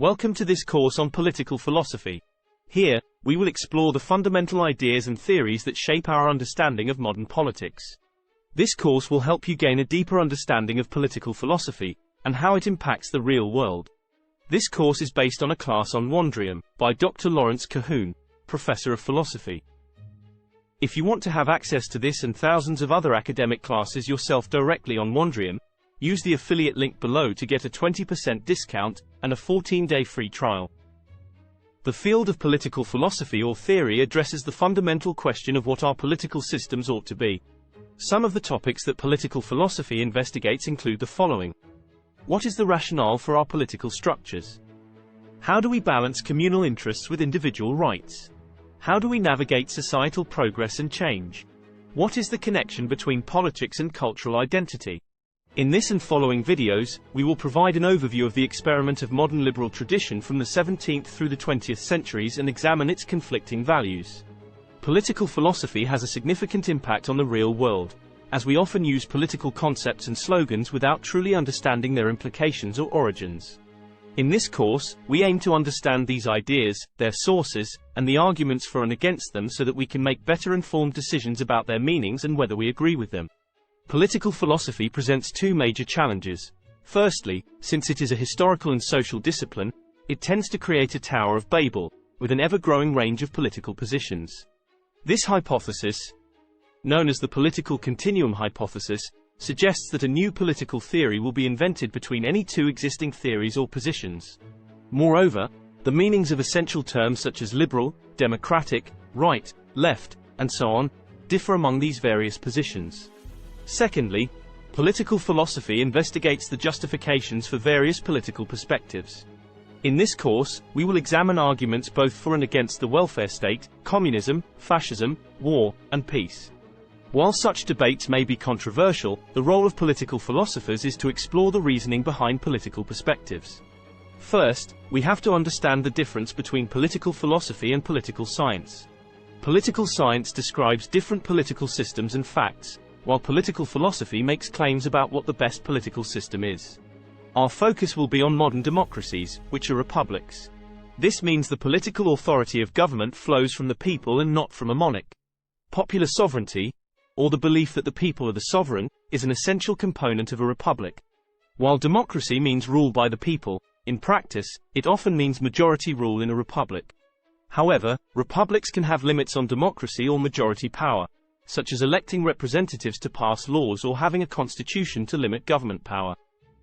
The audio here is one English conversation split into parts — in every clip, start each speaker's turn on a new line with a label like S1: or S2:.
S1: Welcome to this course on political philosophy. Here, we will explore the fundamental ideas and theories that shape our understanding of modern politics. This course will help you gain a deeper understanding of political philosophy, and how it impacts the real world. This course is based on a class on Wondrium, by Dr. Lawrence Cahoon, Professor of Philosophy. If you want to have access to this and thousands of other academic classes yourself directly on Wondrium, use the affiliate link below to get a 20% discount and a 14-day free trial. The field of political philosophy or theory addresses the fundamental question of what our political systems ought to be. Some of the topics that political philosophy investigates include the following. What is the rationale for our political structures? How do we balance communal interests with individual rights? How do we navigate societal progress and change? What is the connection between politics and cultural identity? In this and following videos, we will provide an overview of the experiment of modern liberal tradition from the 17th through the 20th centuries and examine its conflicting values. Political philosophy has a significant impact on the real world, as we often use political concepts and slogans without truly understanding their implications or origins. In this course, we aim to understand these ideas, their sources, and the arguments for and against them so that we can make better informed decisions about their meanings and whether we agree with them. Political philosophy presents two major challenges. Firstly, since it is a historical and social discipline, it tends to create a Tower of Babel, with an ever-growing range of political positions. This hypothesis, known as the political continuum hypothesis, suggests that a new political theory will be invented between any two existing theories or positions. Moreover, the meanings of essential terms such as liberal, democratic, right, left, and so on, differ among these various positions. Secondly, political philosophy investigates the justifications for various political perspectives. In this course, we will examine arguments both for and against the welfare state, communism, fascism, war, and peace. While such debates may be controversial, the role of political philosophers is to explore the reasoning behind political perspectives. First, we have to understand the difference between political philosophy and political science. Political science describes different political systems and facts, while political philosophy makes claims about what the best political system is. Our focus will be on modern democracies, which are republics. This means the political authority of government flows from the people and not from a monarch. Popular sovereignty, or the belief that the people are the sovereign, is an essential component of a republic. While democracy means rule by the people, in practice, it often means majority rule in a republic. However, republics can have limits on democracy or majority power, such as electing representatives to pass laws or having a constitution to limit government power.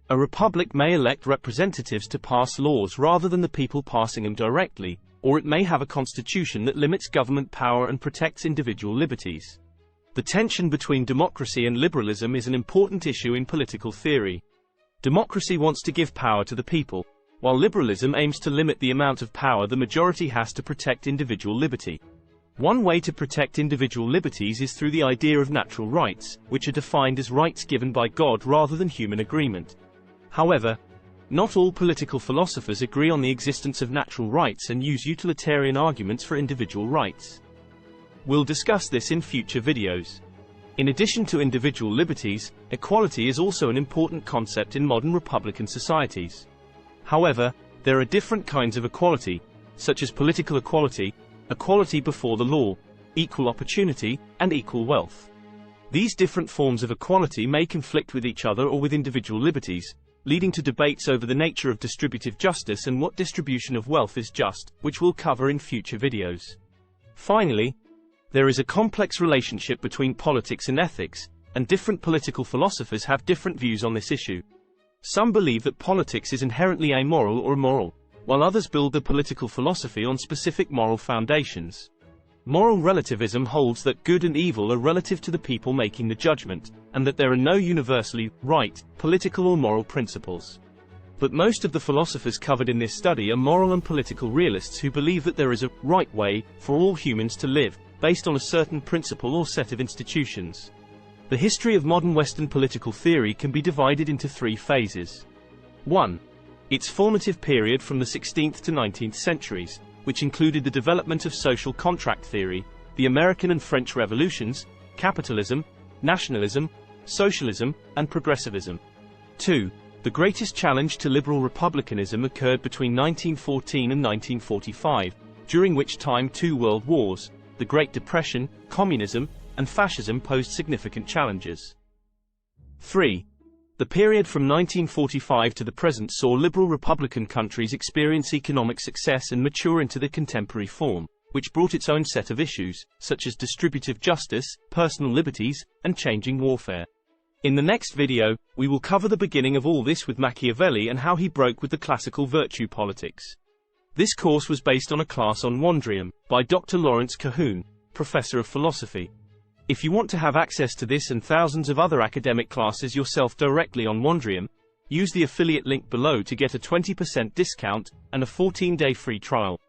S1: A republic may elect representatives to pass laws rather than the people passing them directly, or it may have a constitution that limits government power and protects individual liberties. The tension between democracy and liberalism is an important issue in political theory. Democracy wants to give power to the people, while liberalism aims to limit the amount of power the majority has to protect individual liberty. One way to protect individual liberties is through the idea of natural rights, which are defined as rights given by God rather than human agreement. However, not all political philosophers agree on the existence of natural rights and use utilitarian arguments for individual rights. We'll discuss this in future videos. In addition to individual liberties, equality is also an important concept in modern republican societies. However, there are different kinds of equality, such as political equality, equality before the law, equal opportunity, and equal wealth. These different forms of equality may conflict with each other or with individual liberties, leading to debates over the nature of distributive justice and what distribution of wealth is just, which we'll cover in future videos. Finally, there is a complex relationship between politics and ethics, and different political philosophers have different views on this issue. Some believe that politics is inherently amoral or immoral, while others build their political philosophy on specific moral foundations. Moral relativism holds that good and evil are relative to the people making the judgment, and that there are no universally right, political or moral principles. But most of the philosophers covered in this study are moral and political realists who believe that there is a right way for all humans to live, based on a certain principle or set of institutions. The history of modern Western political theory can be divided into three phases. 1. Its formative period from the 16th to 19th centuries, which included the development of social contract theory, the American and French revolutions, capitalism, nationalism, socialism, and progressivism. 2. The greatest challenge to liberal republicanism occurred between 1914 and 1945, during which time two world wars, the Great Depression, communism, and fascism posed significant challenges. 3. The period from 1945 to the present saw liberal Republican countries experience economic success and mature into the contemporary form, which brought its own set of issues, such as distributive justice, personal liberties, and changing warfare. In the next video, we will cover the beginning of all this with Machiavelli and how he broke with the classical virtue politics. This course was based on a class on Wondrium, by Dr. Lawrence Cahoon, Professor of Philosophy. If you want to have access to this and thousands of other academic classes yourself directly on Wondrium, use the affiliate link below to get a 20% discount and a 14-day free trial.